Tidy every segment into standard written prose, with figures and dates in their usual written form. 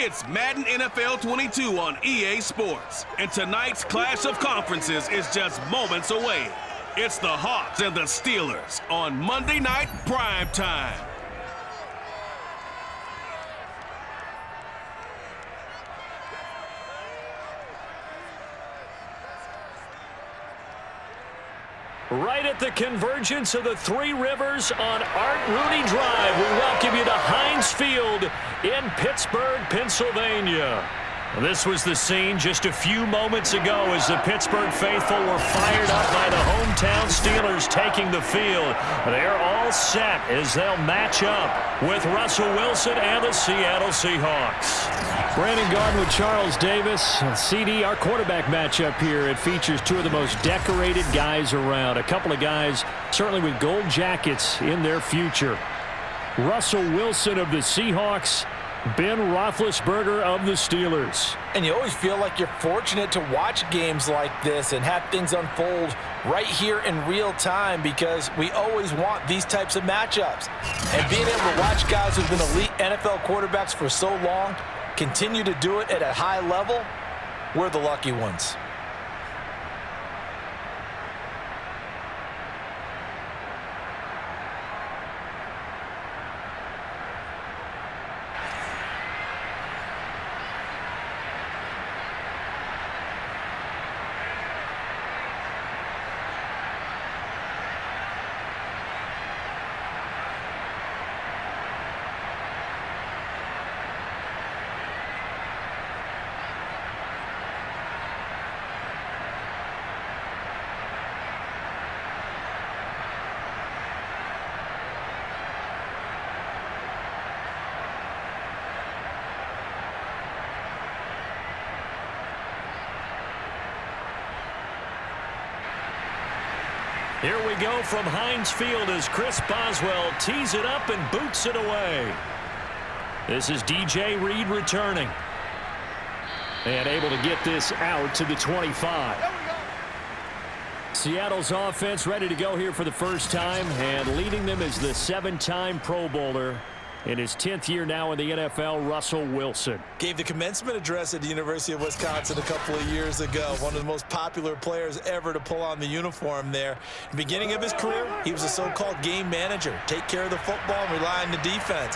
It's Madden NFL 22 on EA Sports, and tonight's clash of conferences is just moments away. It's the Hawks and the Steelers on Monday Night Prime Time. Right at the convergence of the Three Rivers on Art Rooney Drive, we welcome you to Heinz Field in Pittsburgh, Pennsylvania. This was the scene just a few moments ago as the Pittsburgh faithful were fired up by the hometown Steelers taking the field. They're all set as they'll match up with Russell Wilson and the Seattle Seahawks. Brandon Garden with Charles Davis. CD, our quarterback matchup here, it features two of the most decorated guys around. A couple of guys certainly with gold jackets in their future. Russell Wilson of the Seahawks, Ben Roethlisberger of the Steelers. And you always feel like you're fortunate to watch games like this and have things unfold right here in real time, because we always want these types of matchups. And being able to watch guys who've been elite NFL quarterbacks for so long continue to do it at a high level, we're the lucky ones. Here we go from Heinz Field as Chris Boswell tees it up and boots it away. This is DJ Reed returning. And able to get this out to the 25. Seattle's offense ready to go here for the first time, and leading them is the 7-time Pro Bowler in his 10th year now in the NFL, Russell Wilson. Gave the commencement address at the University of Wisconsin a couple of years ago. One of the most popular players ever to pull on the uniform there. The beginning of his career, he was a so-called game manager. Take care of the football and rely on the defense.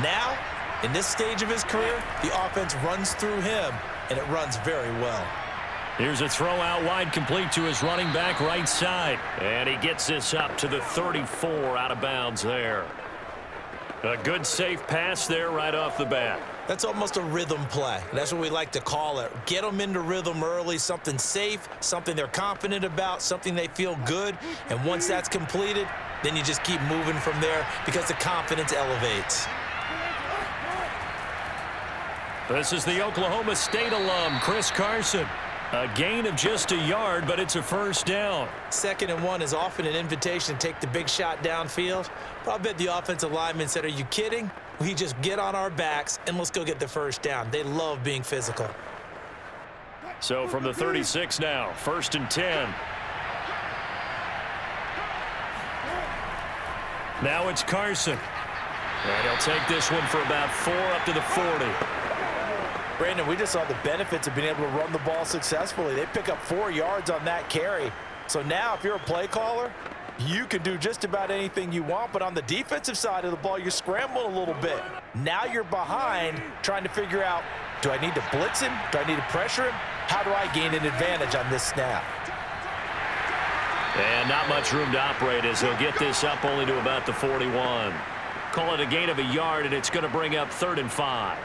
Now, in this stage of his career, the offense runs through him, and it runs very well. Here's a throw out wide, complete to his running back right side. And he gets this up to the 34, out of bounds there. A good safe pass there right off the bat. That's almost a rhythm play. That's what we like to call it. Get them into rhythm early, something safe, something they're confident about, something they feel good. And once that's completed, then you just keep moving from there because the confidence elevates. This is the Oklahoma State alum, Chris Carson. A gain of just a yard, but it's a first down. 2nd and 1 is often an invitation to take the big shot downfield. But I bet the offensive lineman said, are you kidding? We just get on our backs and let's go get the first down. They love being physical. So from the 36 now, 1st and 10. Now it's Carson. And he'll take this one for about 4 up to the 40. Brandon, we just saw the benefits of being able to run the ball successfully. They pick up 4 yards on that carry. So now if you're a play caller, you can do just about anything you want. But on the defensive side of the ball, you scramble a little bit. Now you're behind trying to figure out, do I need to blitz him? Do I need to pressure him? How do I gain an advantage on this snap? And not much room to operate as he'll get this up only to about the 41. Call it a gain of a yard, and it's going to bring up 3rd and 5.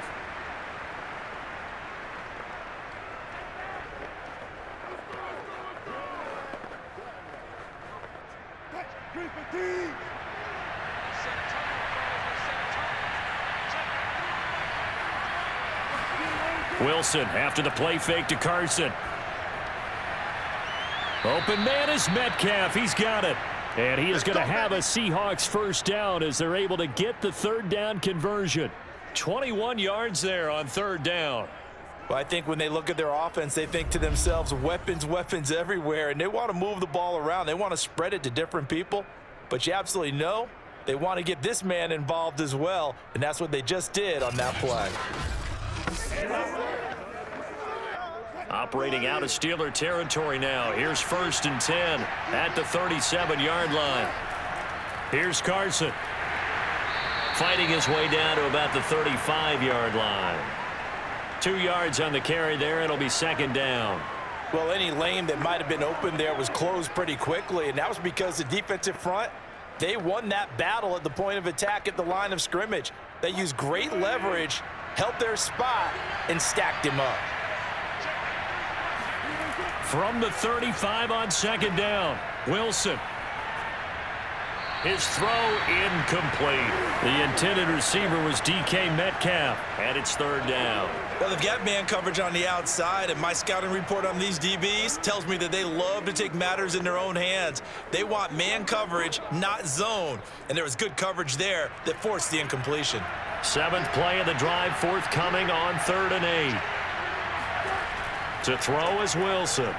Wilson after the play fake to Carson. Open man is Metcalf. He's got it. And he is going to have a Seahawks first down as they're able to get the 3rd down conversion. 21 yards there on 3rd down. Well, I think when they look at their offense, they think to themselves, weapons, weapons everywhere, and they want to move the ball around. They want to spread it to different people, but you absolutely know they want to get this man involved as well, and that's what they just did on that play. Operating out of Steeler territory now. Here's 1st and 10 at the 37-yard line. Here's Carson. Fighting his way down to about the 35-yard line. 2 yards on the carry there. It'll be 2nd down. Well, any lane that might have been open there was closed pretty quickly, and that was because the defensive front, they won that battle at the point of attack at the line of scrimmage. They used great leverage, held their spot, and stacked him up. From the 35 on 2nd down, Wilson. His throw incomplete. The intended receiver was DK Metcalf, and it's 3rd down. Well, they've got man coverage on the outside, and my scouting report on these DBs tells me that they love to take matters in their own hands. They want man coverage, not zone. And there was good coverage there that forced the incompletion. 7th play of the drive forthcoming on 3rd and 8. To throw is Wilson.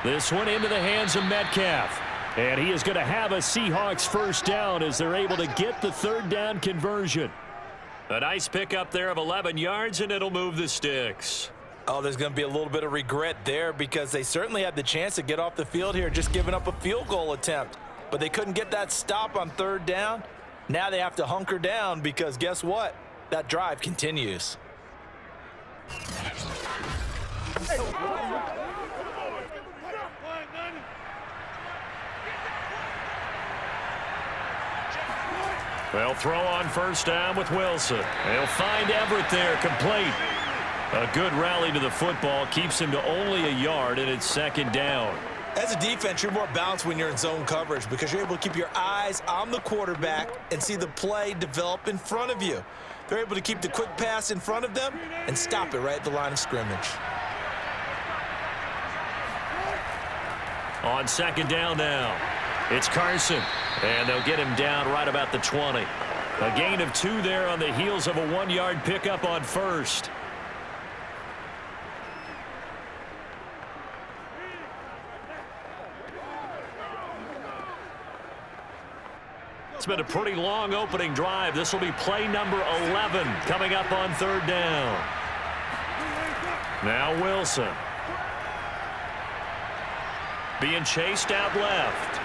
This one into the hands of Metcalf. And he is going to have a Seahawks 1st down as they're able to get the 3rd down conversion. A nice pickup there of 11 yards, and it'll move the sticks. Oh, there's going to be a little bit of regret there because they certainly had the chance to get off the field here, just giving up a field goal attempt. But they couldn't get that stop on 3rd down. Now they have to hunker down because guess what? That drive continues. They'll throw on 1st down with Wilson. They'll find Everett there, complete. A good rally to the football keeps him to only a yard, and it's 2nd down. As a defense, you're more balanced when you're in zone coverage because you're able to keep your eyes on the quarterback and see the play develop in front of you. They're able to keep the quick pass in front of them and stop it right at the line of scrimmage. On 2nd down now, it's Carson, and they'll get him down right about the 20. A gain of 2 there on the heels of a 1-yard pickup on 1st. It's been a pretty long opening drive. This will be play number 11 coming up on 3rd down. Now Wilson. Being chased out left.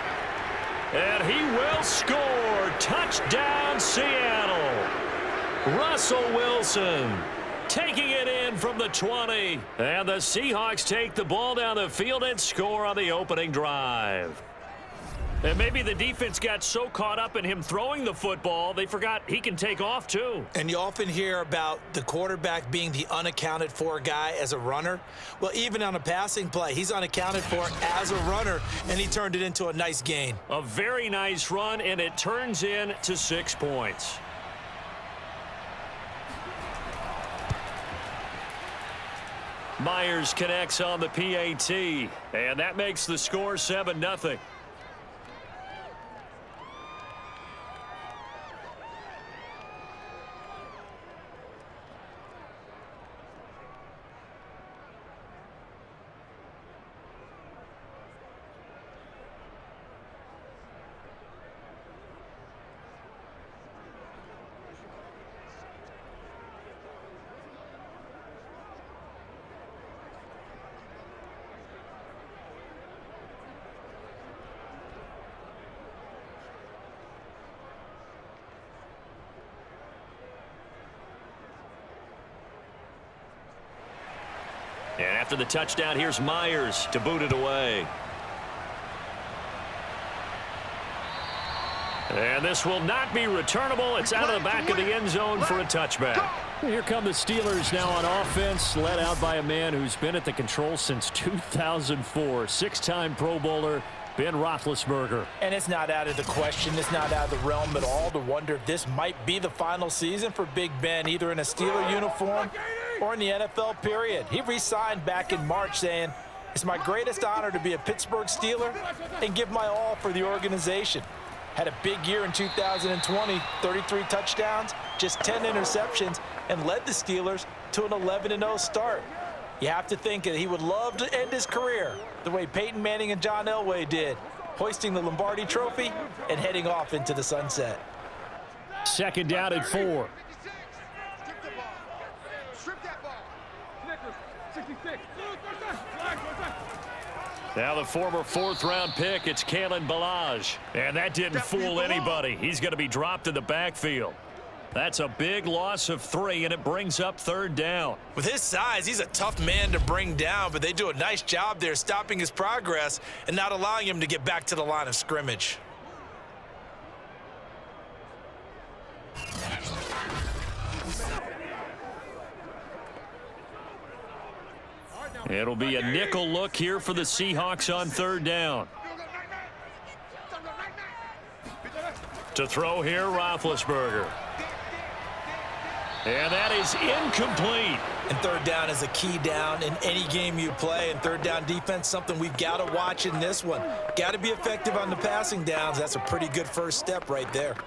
And he will score. Touchdown, Seattle. Russell Wilson taking it in from the 20. And the Seahawks take the ball down the field and score on the opening drive. And maybe the defense got so caught up in him throwing the football, they forgot he can take off too. And you often hear about the quarterback being the unaccounted for guy as a runner. Well, even on a passing play, he's unaccounted for as a runner, and he turned it into a nice gain. A very nice run, and it turns into 6 points. Myers connects on the PAT, and that makes the score 7-0. And after the touchdown, here's Myers to boot it away. And this will not be returnable. It's out of the back of the end zone for a touchback. Here come the Steelers now on offense, led out by a man who's been at the control since 2004. 6-time Pro Bowler, Ben Roethlisberger. And it's not out of the question. It's not out of the realm at all to wonder if this might be the final season for Big Ben, either in a Steeler uniform or in the NFL period. He re-signed back in March saying, "It's my greatest honor to be a Pittsburgh Steeler and give my all for the organization." Had a big year in 2020, 33 touchdowns, just 10 interceptions, and led the Steelers to an 11-0 start. You have to think that he would love to end his career the way Peyton Manning and John Elway did, hoisting the Lombardi Trophy and heading off into the sunset. 2nd down and 4. Now the former fourth-round pick, it's Kalen Ballage. And that didn't fool anybody. He's going to be dropped in the backfield. That's a big loss of 3, and it brings up 3rd down. With his size, he's a tough man to bring down, but they do a nice job there stopping his progress and not allowing him to get back to the line of scrimmage. It'll be a nickel look here for the Seahawks on 3rd down. To throw here, Roethlisberger. And that is incomplete. And 3rd down is a key down in any game you play. And 3rd down defense, something we've got to watch in this one. Got to be effective on the passing downs. That's a pretty good first step right there.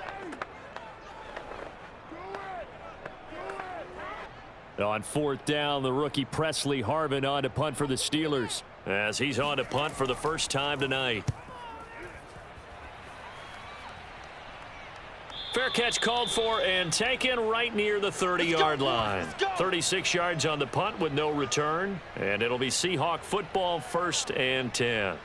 On 4th down, the rookie Presley Harvin on to punt for the Steelers, as he's on to punt for the first time tonight. Fair catch called for and taken right near the 30-yard line. 36 yards on the punt with no return, and it'll be Seahawk football 1st and 10.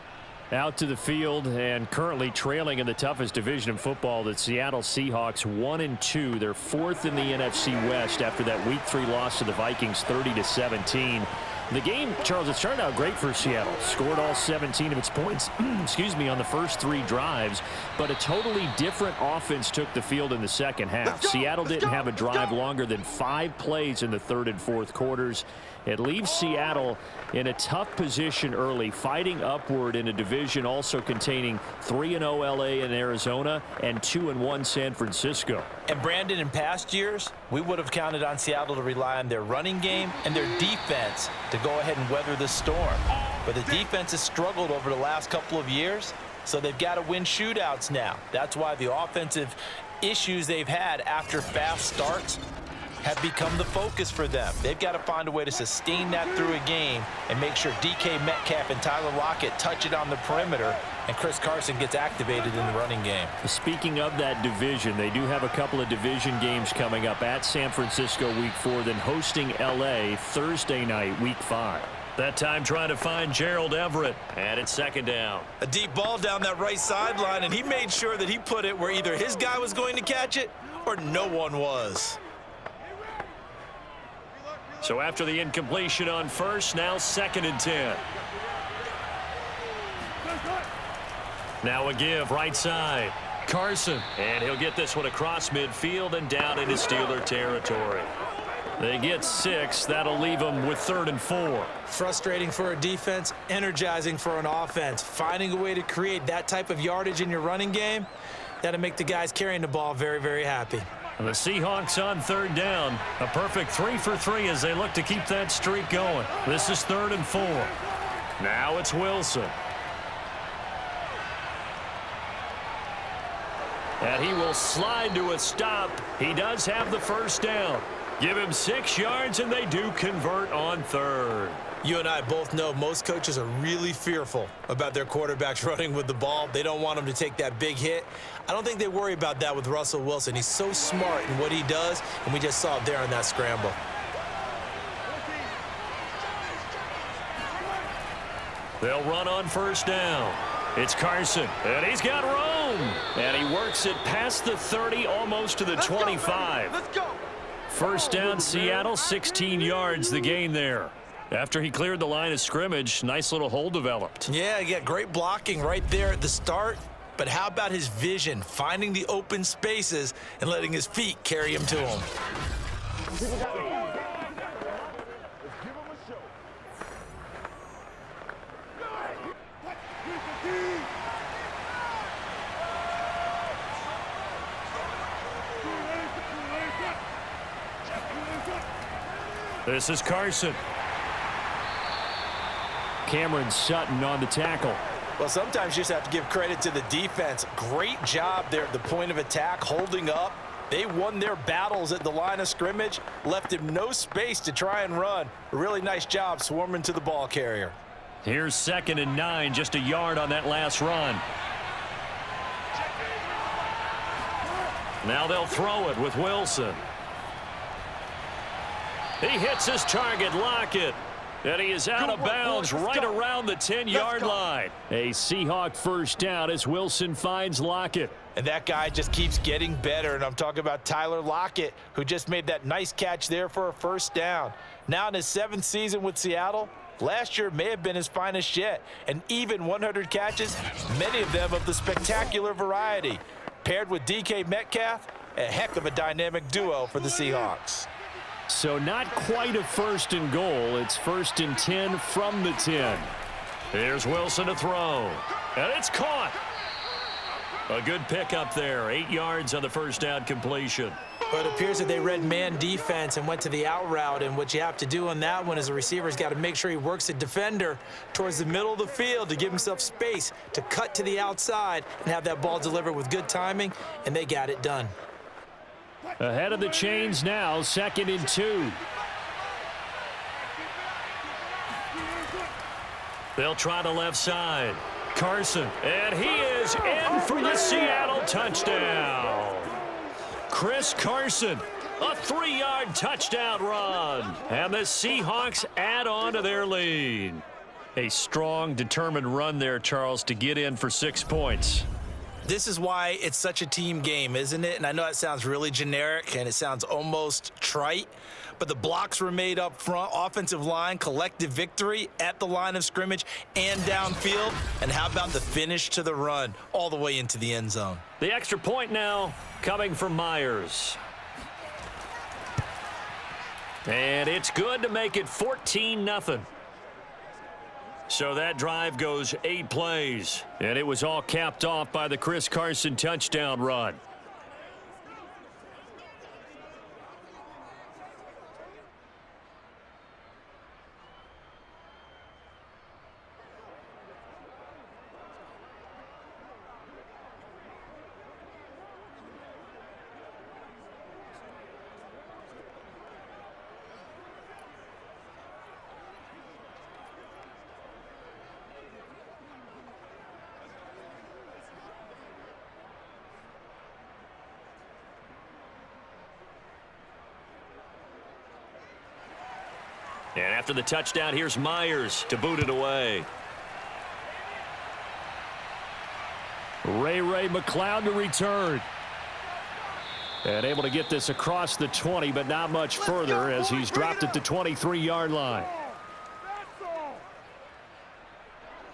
Out to the field and currently trailing in the toughest division in football, the Seattle Seahawks 1-2. They're 4th in the NFC West after that Week 3 loss to the Vikings 30-17. The game, Charles, it started out great for Seattle. Scored all 17 of its points, excuse me, on the first 3 drives, but a totally different offense took the field in the second half. Seattle didn't have a drive longer than 5 plays in the 3rd and 4th quarters. It leaves Seattle in a tough position early, fighting upward in a division also containing 3-0 LA and Arizona and 2-1 San Francisco. And Brandon, in past years, we would have counted on Seattle to rely on their running game and their defense to go ahead and weather the storm. But the defense has struggled over the last couple of years, so they've got to win shootouts now. That's why the offensive issues they've had after fast starts have become the focus for them. They've got to find a way to sustain that through a game and make sure DK Metcalf and Tyler Lockett touch it on the perimeter and Chris Carson gets activated in the running game. Speaking of that division, they do have a couple of division games coming up at San Francisco Week 4, then hosting LA Thursday night, Week 5. That time trying to find Gerald Everett, and it's 2nd down. A deep ball down that right sideline, and he made sure that he put it where either his guy was going to catch it or no one was. So after the incompletion on 1st, now 2nd and 10. Now a give right side. Carson. And he'll get this one across midfield and down into Steeler territory. They get 6. That'll leave them with 3rd and 4. Frustrating for a defense, energizing for an offense. Finding a way to create that type of yardage in your running game, that'll make the guys carrying the ball very, very happy. And the Seahawks on 3rd down. A perfect 3 for 3 as they look to keep that streak going. This is 3rd and 4. Now it's Wilson. And he will slide to a stop. He does have the 1st down. Give him 6 yards, and they do convert on 3rd. You and I both know most coaches are really fearful about their quarterbacks running with the ball. They don't want them to take that big hit. I don't think they worry about that with Russell Wilson. He's so smart in what he does, and we just saw it there on that scramble. They'll run on 1st down. It's Carson, and he's got room. And he works it past the 30, almost to the 25. Let's go. 1st down, Seattle, 16 yards the gain there. After he cleared the line of scrimmage, nice little hole developed. Yeah, he got great blocking right there at the start. But how about his vision, finding the open spaces and letting his feet carry him to him? This is Carson. Cameron Sutton on the tackle. Well, sometimes you just have to give credit to the defense. Great job there at the point of attack, holding up. They won their battles at the line of scrimmage, left him no space to try and run. A really nice job swarming to the ball carrier. Here's 2nd and 9, just a yard on that last run. Now they'll throw it with Wilson. He hits his target, Lockett. And he is out of bounds right around the 10-yard line. A Seahawk first down as Wilson finds Lockett. And that guy just keeps getting better. And I'm talking about Tyler Lockett, who just made that nice catch there for a first down. Now in his 7th season with Seattle, last year may have been his finest yet. And even 100 catches, many of them of the spectacular variety. Paired with DK Metcalf, a heck of a dynamic duo for the Seahawks. So not quite a 1st and goal. It's 1st and 10 from the 10. Here's Wilson to throw. And it's caught. A good pickup there. 8 yards on the first down completion. But it appears that they read man defense and went to the out route. And what you have to do on that one is the receiver's got to make sure he works the defender towards the middle of the field to give himself space to cut to the outside and have that ball delivered with good timing. And they got it done. Ahead of the chains now, 2nd and 2. They'll try the left side. Carson, and he is in for the Seattle touchdown. Chris Carson, a 3-yard touchdown run. And the Seahawks add on to their lead. A strong, determined run there, Charles, to get in for 6 points. This is why it's such a team game, isn't it? And I know it sounds really generic and it sounds almost trite, but the blocks were made up front, offensive line, collective victory at the line of scrimmage and downfield. And how about the finish to the run all the way into the end zone? The extra point now coming from Myers. And it's good to make it 14-0. So that drive goes 8 plays, and it was all capped off by the Chris Carson touchdown run. And after the touchdown, here's Myers to boot it away. Ray McLeod to return. And able to get this across the 20, but not much further as he's dropped at the 23-yard line.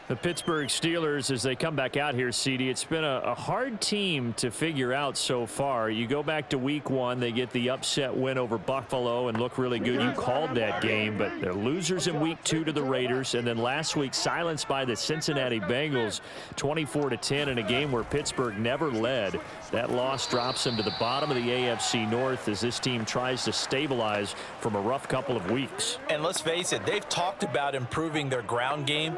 The Pittsburgh Steelers, as they come back out here, CD, it's been a hard team to figure out so far. You go back to week 1, they get the upset win over Buffalo and look really good. You called that game, but they're losers in week 2 to the Raiders. And then last week, silenced by the Cincinnati Bengals, 24-10 in a game where Pittsburgh never led. That loss drops them to the bottom of the AFC North as this team tries to stabilize from a rough couple of weeks. And let's face it, they've talked about improving their ground game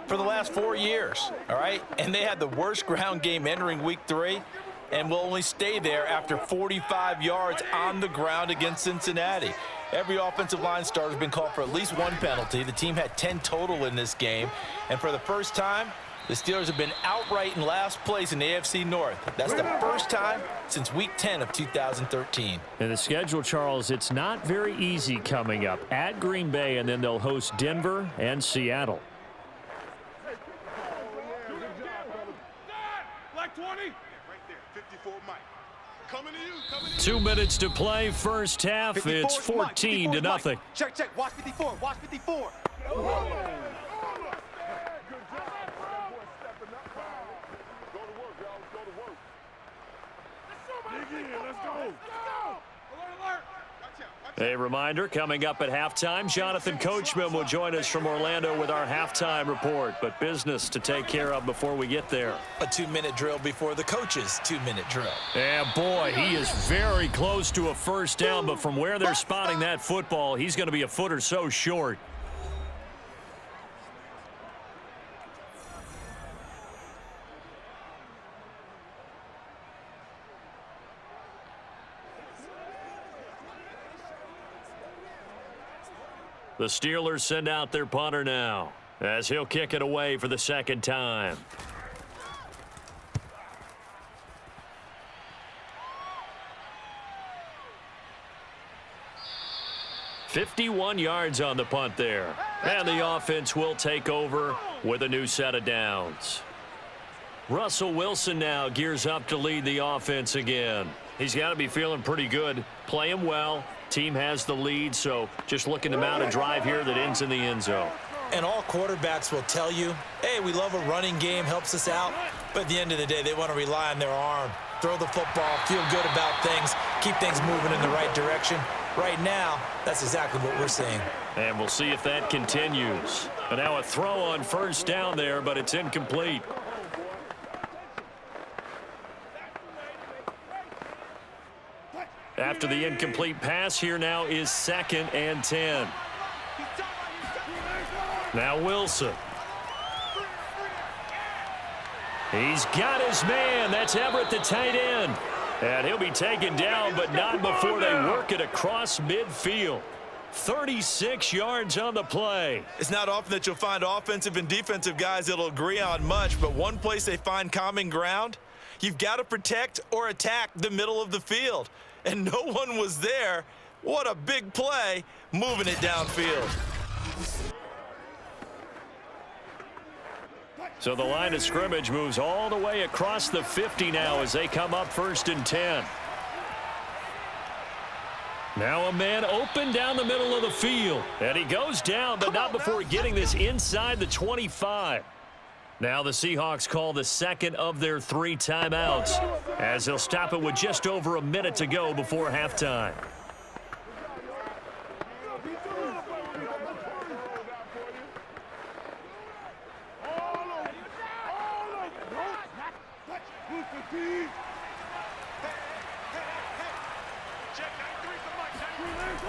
for the last 4 years, all right? And they had the worst ground game entering week 3 and will only stay there after 45 yards on the ground against Cincinnati. Every offensive line starter has been called for at least 1 penalty. The team had 10 total in this game. And for the first time, the Steelers have been outright in last place in the AFC North. That's the first time since week 10 of 2013. And the schedule, Charles, it's not very easy coming up. At Green Bay, and then they'll host Denver and Seattle. 2 minutes to play, first half. 54, it's 14-0. Check. Watch 54. Watch 54. A reminder, coming up at halftime, Jonathan Coachman will join us from Orlando with our halftime report. But business to take care of before we get there. A 2-minute drill before the coach's 2-minute drill. And boy, he is very close to a first down, but from where they're spotting that football, he's going to be a foot or so short. The Steelers send out their punter now as he'll kick it away for the second time. .51 yards on the punt there. And the offense will take over with a new set of downs. Russell Wilson now gears up to lead the offense again. He's got to be feeling pretty good, playing well. Team has the lead, so just looking to mount a drive here that ends in the end zone. And all quarterbacks will tell you, hey, we love a running game, helps us out. But at the end of the day, they want to rely on their arm. Throw the football, feel good about things, keep things moving in the right direction. Right now, that's exactly what we're seeing. And we'll see if that continues. And now a throw on first down there, but it's incomplete. After the incomplete pass, here now is 2nd and 10. Now Wilson. He's got his man. That's Everett, the tight end. And he'll be taken down, but not before they work it across midfield. 36 yards on the play. It's not often that you'll find offensive and defensive guys that'll agree on much, but one place they find common ground, you've got to protect or attack the middle of the field. And no one was there. What a big play, moving it downfield. So the line of scrimmage moves all the way across the 50 now as they come up 1st and 10. Now a man open down the middle of the field. And he goes down, but not before getting this inside the 25. Now the Seahawks call the 2nd of their 3 timeouts as they'll stop it with just over a minute to go before halftime.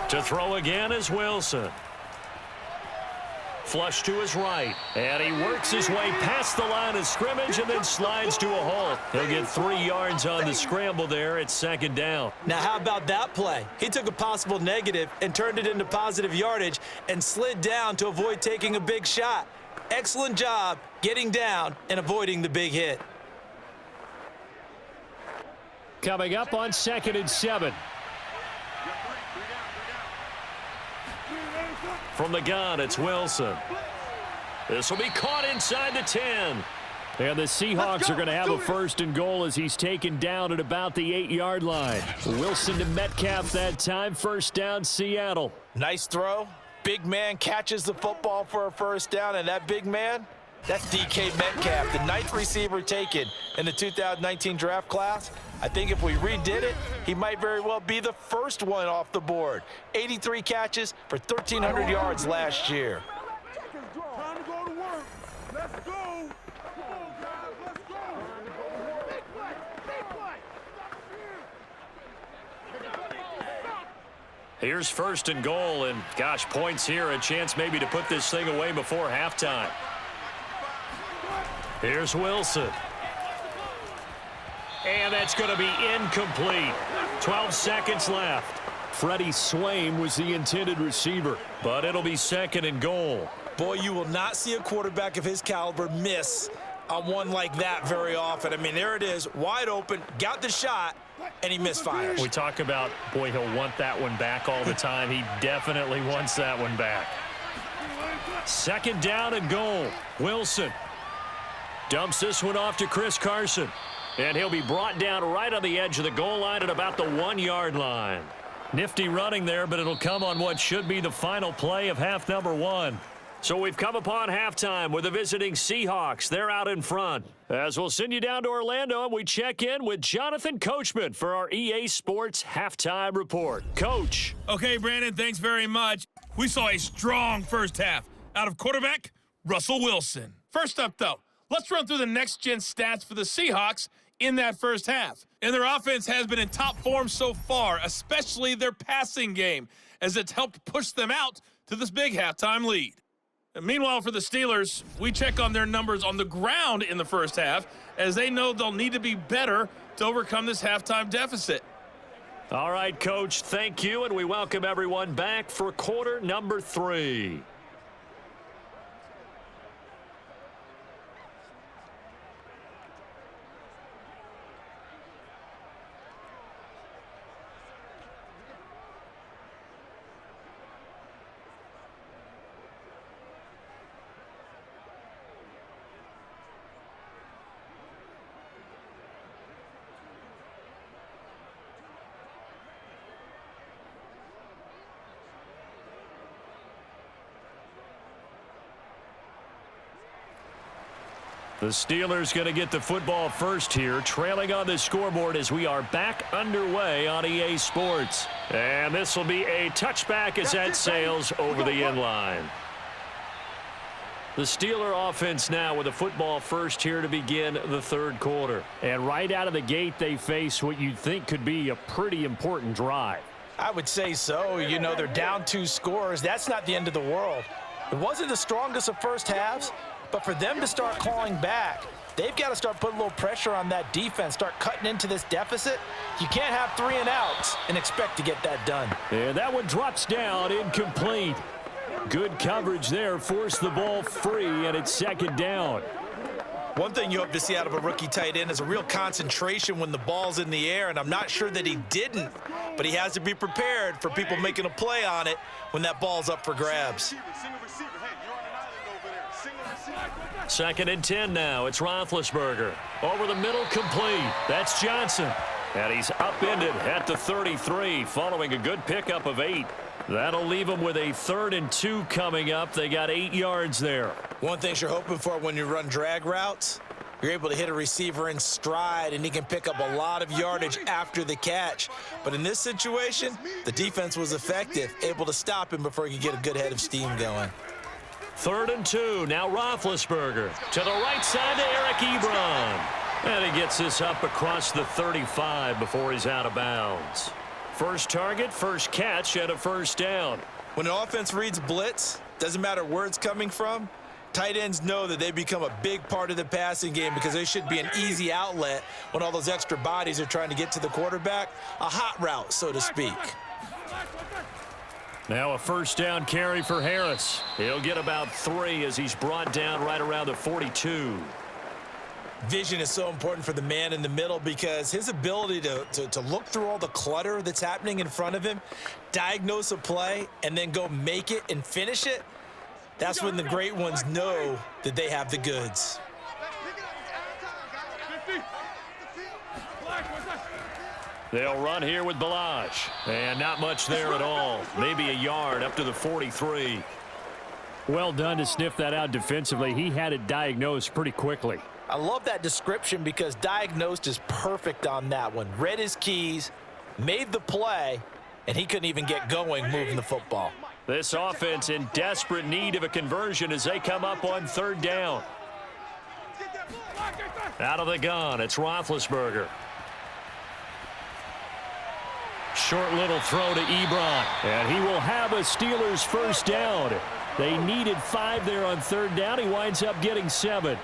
To throw again is Wilson. Flush to his right, and he works his way past the line of scrimmage and then slides to a halt. He'll get 3 yards on the scramble there at 2nd down. Now, how about that play? He took a possible negative and turned it into positive yardage and slid down to avoid taking a big shot. Excellent job getting down and avoiding the big hit. Coming up on 2nd and 7. From the gun, it's Wilson. This will be caught inside the 10. And the Seahawks are going to have a 1st and goal as he's taken down at about the 8-yard line. Wilson to Metcalf that time. 1st down, Seattle. Nice throw. Big man catches the football for a 1st down, and that big man, that's DK Metcalf, the 9th receiver taken in the 2019 draft class. I think if we redid it, he might very well be the first one off the board. 83 catches for 1,300 yards last year. Time to go to work. Let's go. Come on, guys. Let's go. Big play. Big play. Here's 1st and goal, and gosh, points here, a chance maybe to put this thing away before halftime. Here's Wilson. And that's going to be incomplete. 12 seconds left. Freddie Swaim was the intended receiver. But it'll be 2nd and goal. Boy, you will not see a quarterback of his caliber miss on one like that very often. I mean, there it is, wide open, got the shot, and he misfires. We talk about, boy, he'll want that one back all the time. He definitely wants that one back. 2nd down and goal. Wilson dumps this one off to Chris Carson. And he'll be brought down right on the edge of the goal line at about the 1-yard line. Nifty running there, but it'll come on what should be the final play of half number 1. So we've come upon halftime with the visiting Seahawks. They're out in front. As we'll send you down to Orlando, and we check in with Jonathan Coachman for our EA Sports Halftime Report. Coach. Okay, Brandon, thanks very much. We saw a strong first half out of quarterback Russell Wilson. First up, though, let's run through the next-gen stats for the Seahawks in that first half. And their offense has been in top form so far, especially their passing game, as it's helped push them out to this big halftime lead. And meanwhile, for the Steelers, we check on their numbers on the ground in the first half, as they know they'll need to be better to overcome this halftime deficit. All right, Coach, thank you, and we welcome everyone back for quarter number 3. The Steelers going to get the football first here, trailing on the scoreboard as we are back underway on EA Sports. And this will be a touchback as that sails over the end line. The Steeler offense now with the football first here to begin the third quarter. And right out of the gate, they face what you'd think could be a pretty important drive. I would say so. You know, they're down 2 scores. That's not the end of the world. It wasn't the strongest of first halves, but for them to start clawing back, they've got to start putting a little pressure on that defense, start cutting into this deficit. You can't have 3 and outs and expect to get that done. And that one drops down, incomplete. Good coverage there, forced the ball free, and it's second down. One thing you hope to see out of a rookie tight end is a real concentration when the ball's in the air, and I'm not sure that he didn't, but he has to be prepared for people making a play on it when that ball's up for grabs. Second and 10 now. It's Roethlisberger. Over the middle, complete. That's Johnson. And he's upended at the 33 following a good pickup of 8. That'll leave them with a 3rd and 2 coming up. They got 8 yards there. One thing you're hoping for when you run drag routes, you're able to hit a receiver in stride, and he can pick up a lot of yardage after the catch. But in this situation, the defense was effective, able to stop him before he could get a good head of steam going. 3rd and 2. Now Roethlisberger to the right side to Eric Ebron. And he gets this up across the 35 before he's out of bounds. First target, first catch, and a first down. When an offense reads blitz, doesn't matter where it's coming from, tight ends know that they become a big part of the passing game because they should be an easy outlet when all those extra bodies are trying to get to the quarterback. A hot route, so to speak. Now a first down carry for Harris. He'll get about 3 as he's brought down right around the 42. Vision is so important for the man in the middle because his ability to look through all the clutter that's happening in front of him, diagnose a play, and then go make it and finish it, that's when the great ones know that they have the goods. They'll run here with Balaj. And not much there at all. Maybe a yard up to the 43. Well done to sniff that out defensively. He had it diagnosed pretty quickly. I love that description because diagnosed is perfect on that one. Read his keys, made the play, and he couldn't even get going moving the football. This offense in desperate need of a conversion as they come up on 3rd down. Out of the gun, it's Roethlisberger. Short little throw to Ebron. And he will have a Steelers first down. They needed 5 there on 3rd down. He winds up getting 7.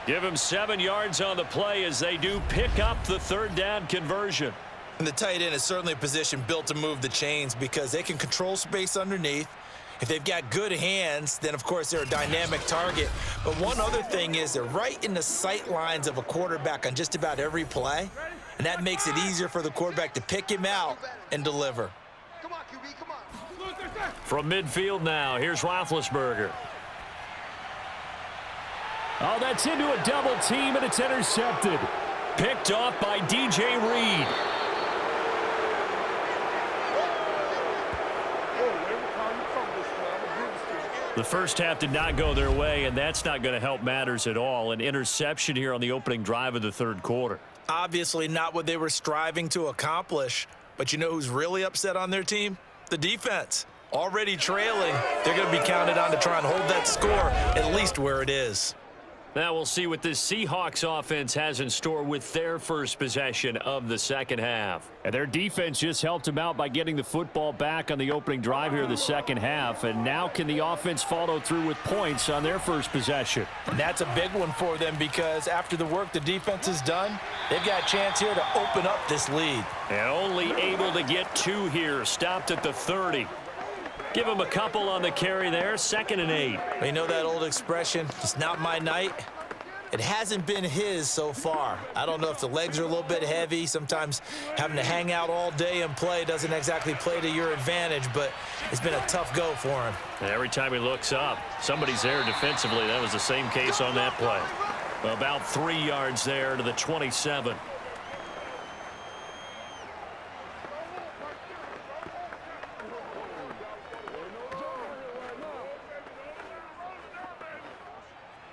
Give him 7 yards on the play as they do pick up the 3rd down conversion. And the tight end is certainly a position built to move the chains because they can control space underneath. If they've got good hands, then, of course, they're a dynamic target. But one other thing is they're right in the sight lines of a quarterback on just about every play, and that makes it easier for the quarterback to pick him out and deliver. From midfield now, here's Roethlisberger. Oh, that's into a double team, and it's intercepted. Picked off by DJ Reed. The first half did not go their way, and that's not going to help matters at all. An interception here on the opening drive of the 3rd quarter. Obviously not what they were striving to accomplish, but you know who's really upset on their team? The defense. Already trailing, they're going to be counted on to try and hold that score at least where it is. Now we'll see what this Seahawks offense has in store with their first possession of the second half. And their defense just helped them out by getting the football back on the opening drive here in the second half. And now can the offense follow through with points on their first possession? And that's a big one for them because after the work the defense has done, they've got a chance here to open up this lead. And only able to get 2 here, stopped at the 30. Give him a couple on the carry there, 2nd and 8. You know that old expression, it's not my night? It hasn't been his so far. I don't know if the legs are a little bit heavy. Sometimes having to hang out all day and play doesn't exactly play to your advantage, but it's been a tough go for him. And every time he looks up, somebody's there defensively. That was the same case on that play. About 3 yards there to the 27.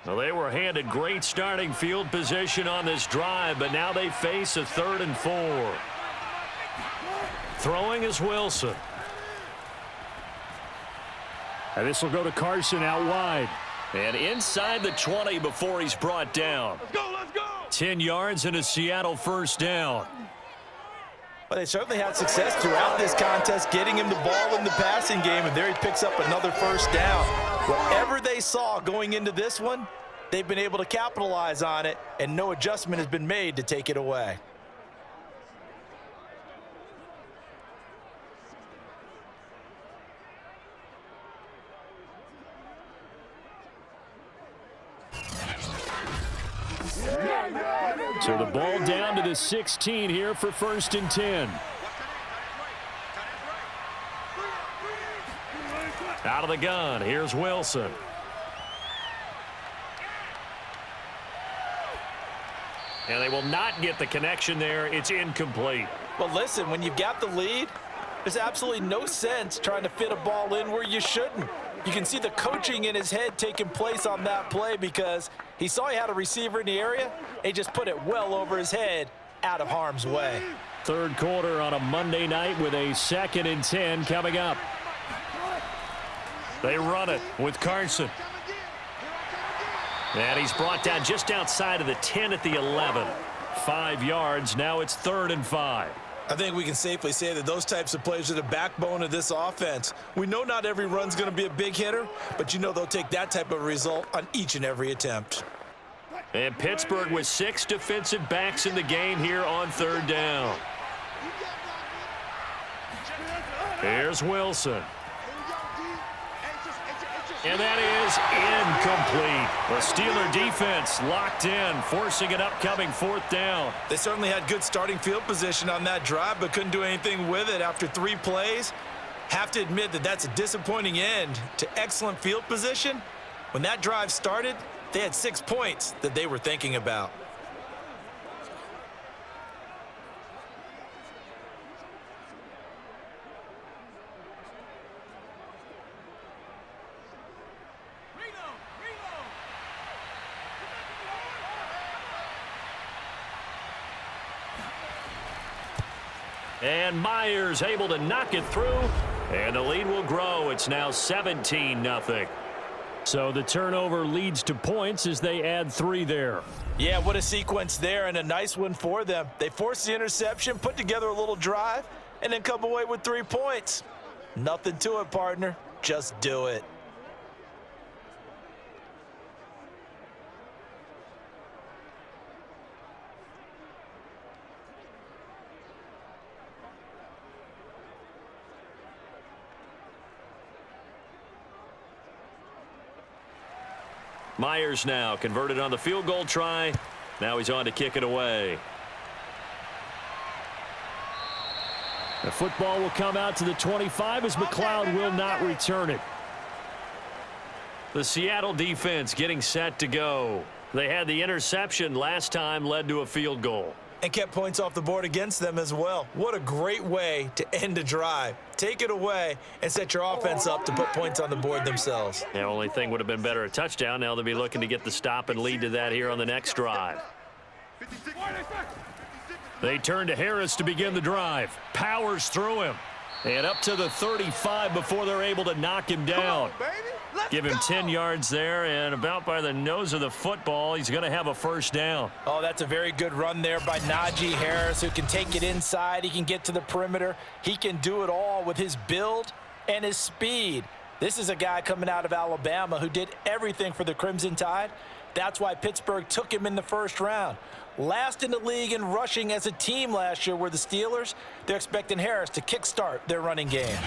Well, they were handed had a great starting field position on this drive, but now they face a 3rd and 4. Throwing is Wilson. And this will go to Carson out wide. And inside the 20 before he's brought down. Let's go, let's go. 10 yards and a Seattle first down. Well, they certainly had success throughout this contest, getting him the ball in the passing game, and there he picks up another first down. Whatever they saw going into this one, they've been able to capitalize on it, and no adjustment has been made to take it away. So the ball down to the 16 here for 1st and 10. Out of the gun, here's Wilson. And they will not get the connection there. It's incomplete. But listen, when you've got the lead, there's absolutely no sense trying to fit a ball in where you shouldn't. You can see the coaching in his head taking place on that play because he saw he had a receiver in the area. He just put it well over his head out of harm's way. 3rd quarter on a Monday night with a 2nd and 10 coming up. They run it with Carson. And he's brought down just outside of the 10 at the 11. 5 yards. Now it's 3rd and 5. I think we can safely say that those types of plays are the backbone of this offense. We know not every run's going to be a big hitter, but you know they'll take that type of result on each and every attempt. And Pittsburgh with 6 defensive backs in the game here on 3rd down. Here's Wilson. And that is incomplete. The Steeler defense locked in, forcing an upcoming 4th down. They certainly had good starting field position on that drive, but couldn't do anything with it after 3 plays. Have to admit that that's a disappointing end to excellent field position. When that drive started, they had 6 points that they were thinking about. And Myers able to knock it through, and the lead will grow. It's now 17-0. So the turnover leads to points as they add 3 there. Yeah, what a sequence there, and a nice one for them. They forced the interception, put together a little drive, and then come away with 3 points. Nothing to it, partner. Just do it. Myers now converted on the field goal try. Now he's on to kick it away. The football will come out to the 25 as McLeod will not return it. The Seattle defense getting set to go. They had the interception last time, led to a field goal. And kept points off the board against them as well. What a great way to end a drive. Take it away and set your offense up to put points on the board themselves. The only thing would have been better a touchdown. Now they'll be looking to get the stop and lead to that here on the next drive. They turn to Harris to begin the drive. Powers through him. And up to the 35 before they're able to knock him down. Give him 10 yards there, and about by the nose of the football, he's going to have a first down. Oh, that's a very good run there by Najee Harris, who can take it inside. He can get to the perimeter. He can do it all with his build and his speed. This is a guy coming out of Alabama who did everything for the Crimson Tide. That's why Pittsburgh took him in the first round. Last in the league in rushing as a team last year were the Steelers. They're expecting Harris to kickstart their running game.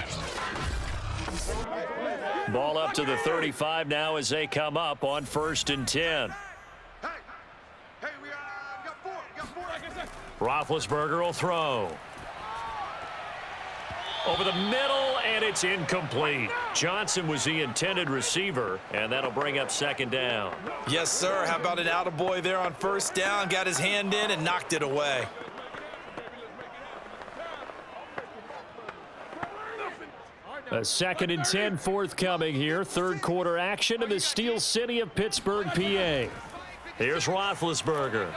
Ball up to the 35 now as they come up on 1st and 10. Roethlisberger will throw. Over the middle, and it's incomplete. Johnson was the intended receiver, and that'll bring up 2nd down. Yes, sir. How about an attaboy there on 1st down? Got his hand in and knocked it away. A 2nd and 10 forthcoming here. 3rd quarter action in the Steel City of Pittsburgh, PA. Here's Roethlisberger.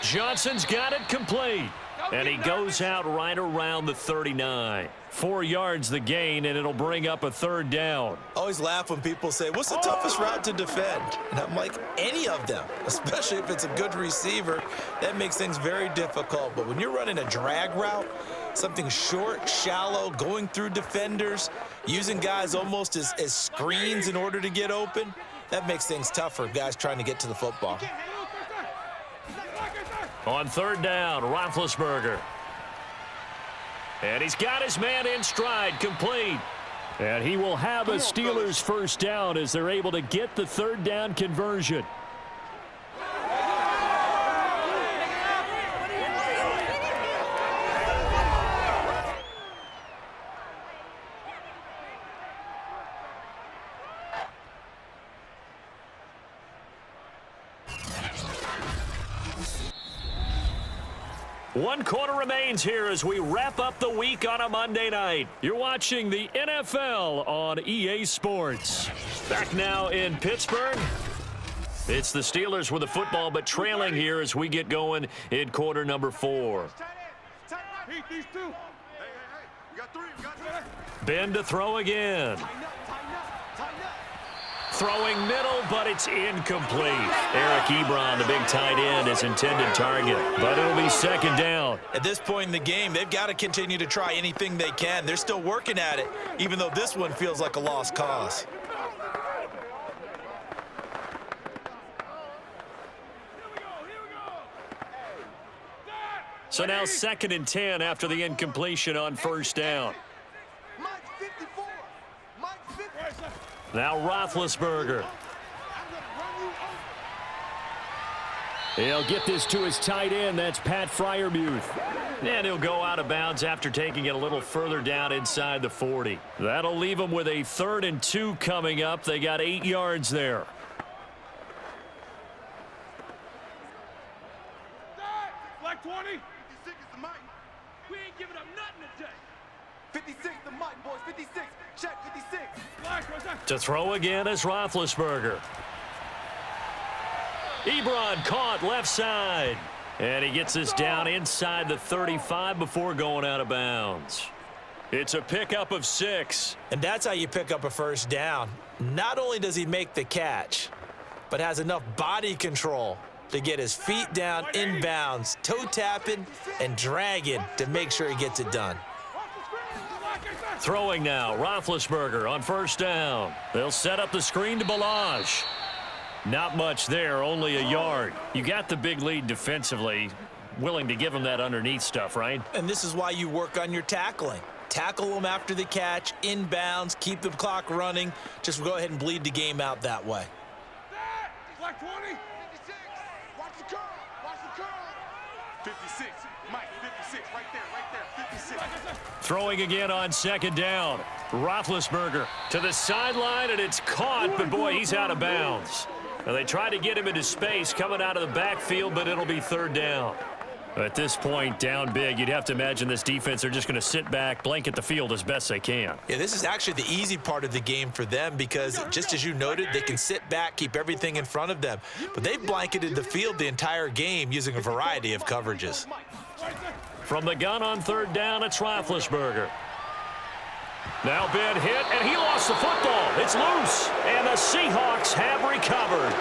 Johnson's got it complete. And he goes out right around the 39. 4 yards the gain, and it'll bring up a 3rd down. I always laugh when people say, what's the toughest route to defend? And I'm like, any of them, especially if it's a good receiver. That makes things very difficult. But when you're running a drag route, something short, shallow, going through defenders, using guys almost as screens in order to get open, that makes things tough for guys trying to get to the football. On 3rd down, Roethlisberger. And he's got his man in stride, complete. And he will have a Steelers 1st down as they're able to get the 3rd down conversion. One quarter remains here as we wrap up the week on a Monday night. You're watching the NFL on EA Sports. Back now in Pittsburgh. It's the Steelers with the football, but trailing here as we get going in quarter number 4. Ben to throw again. Throwing middle, but it's incomplete. Eric Ebron, the big tight end, is intended target, but it'll be 2nd down. At this point in the game, they've got to continue to try anything they can. They're still working at it, even though this one feels like a lost cause. So now 2nd and 10 after the incompletion on 1st down. Now Roethlisberger. He'll get this to his tight end. That's Pat Freiermuth. And he'll go out of bounds after taking it a little further down inside the 40. That'll leave them with a 3rd and 2 coming up. They got 8 yards there. Black 20. 56 is the mic. We ain't giving up nothing today. 56 the mic, boys. 56. Check 56. To throw again is Roethlisberger. Ebron caught left side. And he gets this down inside the 35 before going out of bounds. It's a pickup of 6. And that's how you pick up a 1st down. Not only does he make the catch, but has enough body control to get his feet down inbounds, toe tapping and dragging to make sure he gets it done. Throwing now, Roethlisberger on 1st down. They'll set up the screen to Balazs. Not much there, only a yard. You got the big lead defensively. Willing to give him that underneath stuff, right? And this is why you work on your tackling. Tackle them after the catch, inbounds, keep the clock running. Just go ahead and bleed the game out that way. Black 20. 56. Watch the curl. Watch the curl. 56. Mike, 56. Right there. 56. Throwing again on 2nd down. Roethlisberger to the sideline, and it's caught, but boy, he's out of bounds. Now they try to get him into space coming out of the backfield, but it'll be 3rd down. At this point, down big, you'd have to imagine this defense, they're just going to sit back, blanket the field as best they can. Yeah, this is actually the easy part of the game for them because, just as you noted, they can sit back, keep everything in front of them. But they've blanketed the field the entire game using a variety of coverages. From the gun on 3rd down, it's Roethlisberger. Now Ben hit, and he lost the football. It's loose, and the Seahawks have recovered.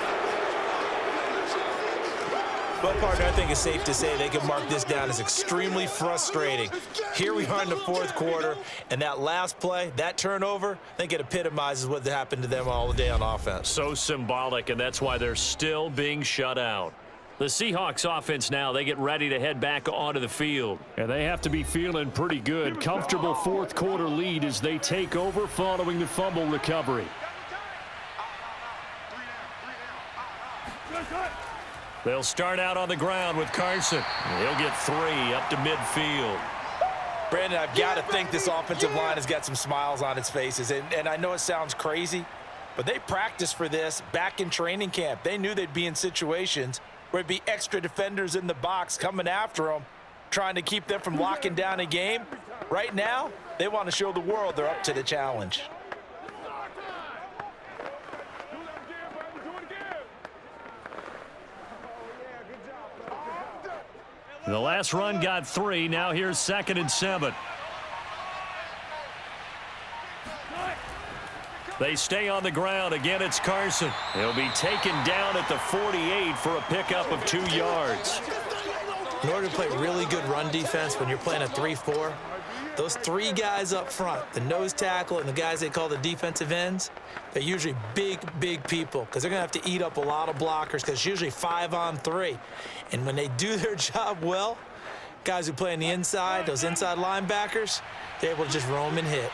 Well, partner, I think it's safe to say they can mark this down as extremely frustrating. Here we are in the 4th quarter, and that last play, that turnover, I think it epitomizes what happened to them all day on offense. So symbolic, and that's why they're still being shut out. The Seahawks offense now, they get ready to head back onto the field. And they have to be feeling pretty good. Comfortable 4th quarter lead as they take over following the fumble recovery. They'll start out on the ground with Carson. He'll get 3 up to midfield. Brandon, I've got to think this offensive line has got some smiles on its faces. And I know it sounds crazy, but they practiced for this back in training camp. They knew they'd be in situations where it'd be extra defenders in the box coming after them, trying to keep them from locking down a game. Right now, they want to show the world they're up to the challenge. The last run got 3. Now here's 2nd and 7. They stay on the ground. Again, it's Carson. He'll be taken down at the 48 for a pickup of 2 yards. In order to play really good run defense when you're playing a 3-4, those 3 guys up front, the nose tackle and the guys they call the defensive ends, they're usually big people because they're going to have to eat up a lot of blockers because it's usually 5-on-3. And when they do their job well, guys who play on the inside, those inside linebackers, they're able to just roam and hit.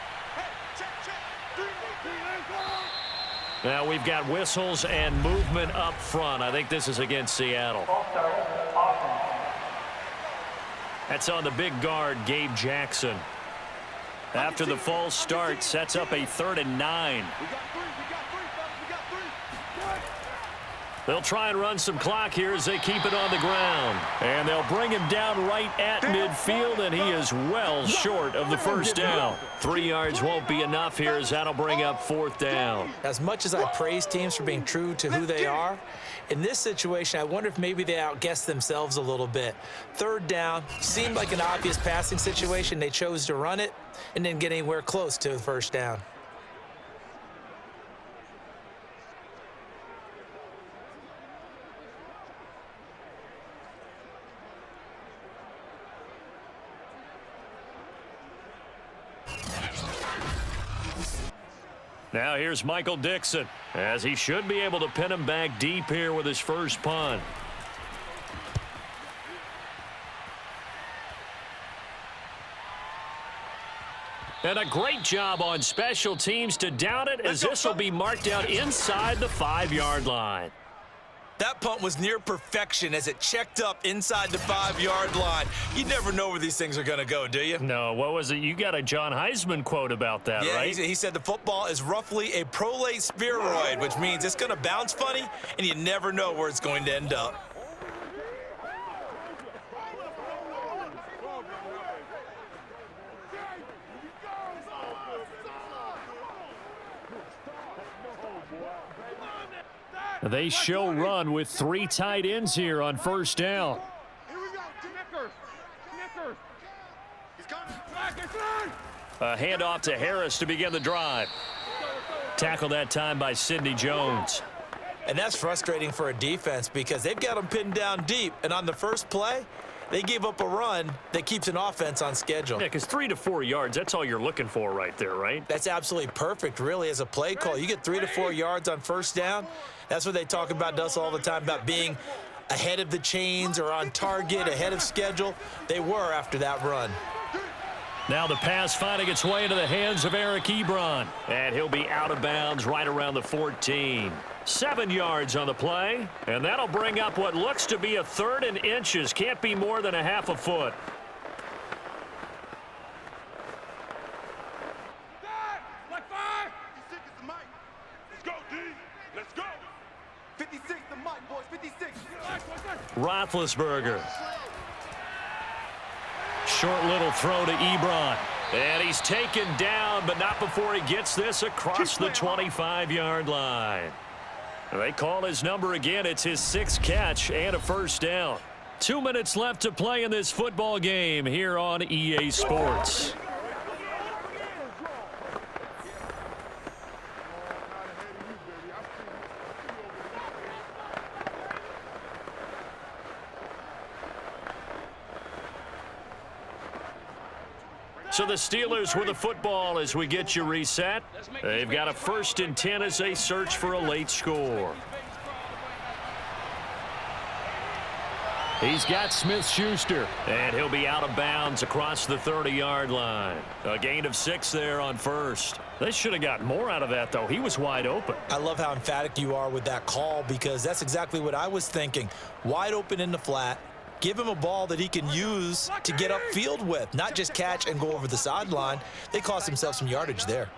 Now we've got whistles and movement up front. I think this is against Seattle. That's on the big guard, Gabe Jackson. After the false start, sets up a 3rd and 9. They'll try and run some clock here as they keep it on the ground. And they'll bring him down right at midfield, and he is well short of the first down. 3 yards won't be enough here as that'll bring up 4th down. As much as I praise teams for being true to who they are, in this situation, I wonder if maybe they outguessed themselves a little bit. 3rd down, seemed like an obvious passing situation. They chose to run it and didn't get anywhere close to the first down. Now here's Michael Dixon, as he should be able to pin him back deep here with his first punt. And a great job on special teams to down it, as this will be marked out inside the 5-yard line. That punt was near perfection as it checked up inside the 5-yard line. You never know where these things are going to go, do you? No, what was it? You got a John Heisman quote about that, yeah, right? He said the football is roughly a prolate spheroid, which means it's going to bounce funny, and you never know where it's going to end up. They show run with 3 tight ends here on first down. Here we go. Knickers. He's coming. A handoff to Harris to begin the drive. Tackled that time by Sidney Jones. And that's frustrating for a defense because they've got them pinned down deep. And on the first play, they gave up a run that keeps an offense on schedule. Yeah, because 3 to 4 yards, that's all you're looking for right there, right? That's absolutely perfect, really, as a play call. You get 3 to 4 yards on first down. That's what they talk about us all the time, about being ahead of the chains or on target, ahead of schedule. They were after that run. Now the pass finding its way into the hands of Eric Ebron. And he'll be out of bounds right around the 14. 7 yards on the play. And that'll bring up what looks to be a 3rd and inches. Can't be more than a half a foot. Like 5. 56 is the mic. Let's go, D. Let's go. 56 the mic, boys. 56. Roethlisberger. Short little throw to Ebron. And he's taken down, but not before he gets this across the 25-yard line. They call his number again. It's his 6th catch and a first down. 2 minutes left to play in this football game here on EA Sports. So the Steelers with the football as we get you reset. They've got a 1st and 10 as they search for a late score. He's got Smith-Schuster, and he'll be out of bounds across the 30-yard line. A gain of 6 there on first. They should have got more out of that, though. He was wide open. I love how emphatic you are with that call because that's exactly what I was thinking. Wide open in the flat. Give him a ball that he can use to get upfield with, not just catch and go over the sideline. They cost themselves some yardage there.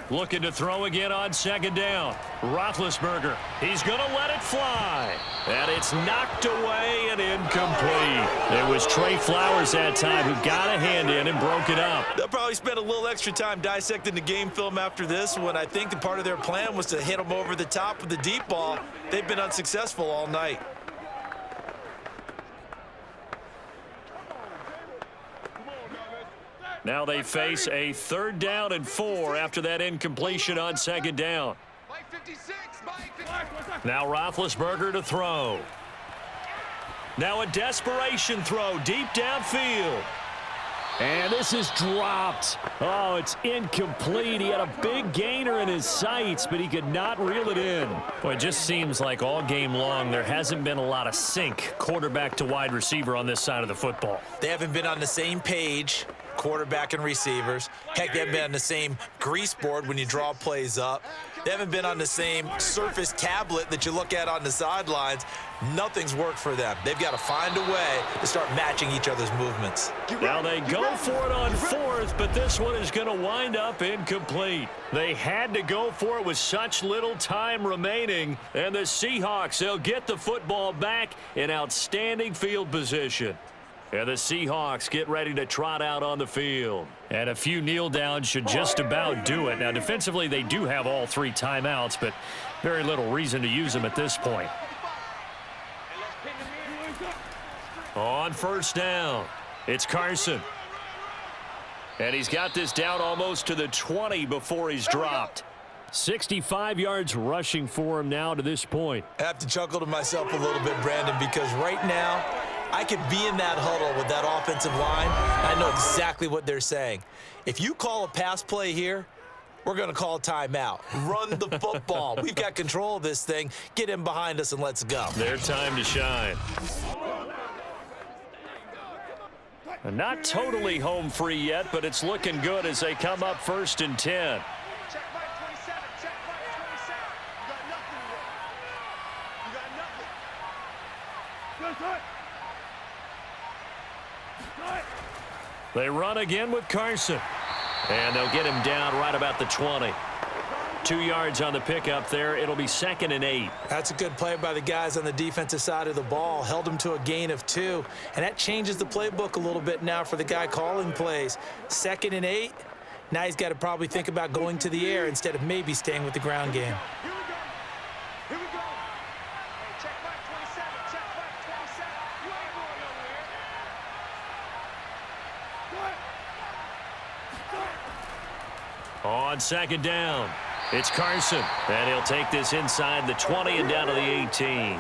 Looking to throw again on 2nd down. Roethlisberger, he's going to let it fly. And it's knocked away and incomplete. It was Trey Flowers that time who got a hand in and broke it up. They'll probably spend a little extra time dissecting the game film after this one. I think the part of their plan was to hit them over the top with the deep ball. They've been unsuccessful all night. Now they face a 3rd down and 4 after that incompletion on 2nd down. Now Roethlisberger to throw. Now a desperation throw deep downfield. And this is dropped. Oh, it's incomplete. He had a big gainer in his sights, but he could not reel it in. Boy, it just seems like all game long there hasn't been a lot of sync quarterback to wide receiver on this side of the football. They haven't been on the same page, quarterback and receivers. Heck, they haven't been on the same grease board when you draw plays up. They haven't been on the same Surface tablet that you look at on the sidelines. Nothing's worked for them. They've got to find a way to start matching each other's movements. Now they go for it on 4th, but this one is going to wind up incomplete. They had to go for it with such little time remaining, and the Seahawks, they'll get the football back in outstanding field position. And the Seahawks get ready to trot out on the field. And a few kneel downs should just about do it. Now, defensively, they do have all 3 timeouts, but very little reason to use them at this point. On 1st down, it's Carson. And he's got this down almost to the 20 before he's dropped. 65 yards rushing for him now to this point. I have to chuckle to myself a little bit, Brandon, because right now I could be in that huddle with that offensive line. I know exactly what they're saying. If you call a pass play here, we're going to call a timeout. Run the football. We've got control of this thing. Get in behind us and let's go. Their time to shine. And not totally home free yet, but it's looking good as they come up 1st and 10. They run again with Carson. And they'll get him down right about the 20. 2 yards on the pickup there. It'll be 2nd and 8. That's a good play by the guys on the defensive side of the ball. Held them to a gain of 2. And that changes the playbook a little bit now for the guy calling plays. 2nd and 8. Now he's got to probably think about going to the air instead of maybe staying with the ground game. Here we go. Hey, check back 27. Check back 27. You ain't going nowhere. On 2nd down, it's Carson. And he'll take this inside the 20 and down to the 18.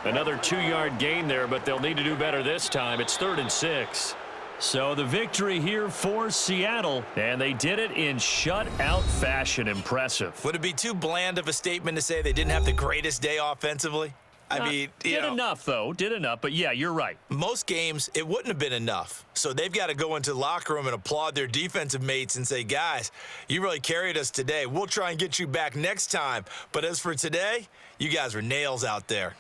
Another 2-yard gain there, but they'll need to do better this time. It's 3rd and 6. So the victory here for Seattle, and they did it in shutout fashion. Impressive. Would it be too bland of a statement to say they didn't have the greatest day offensively? I mean, did enough, though. Did enough. But, yeah, you're right. Most games, it wouldn't have been enough. So they've got to go into the locker room and applaud their defensive mates and say, guys, you really carried us today. We'll try and get you back next time. But as for today, you guys were nails out there.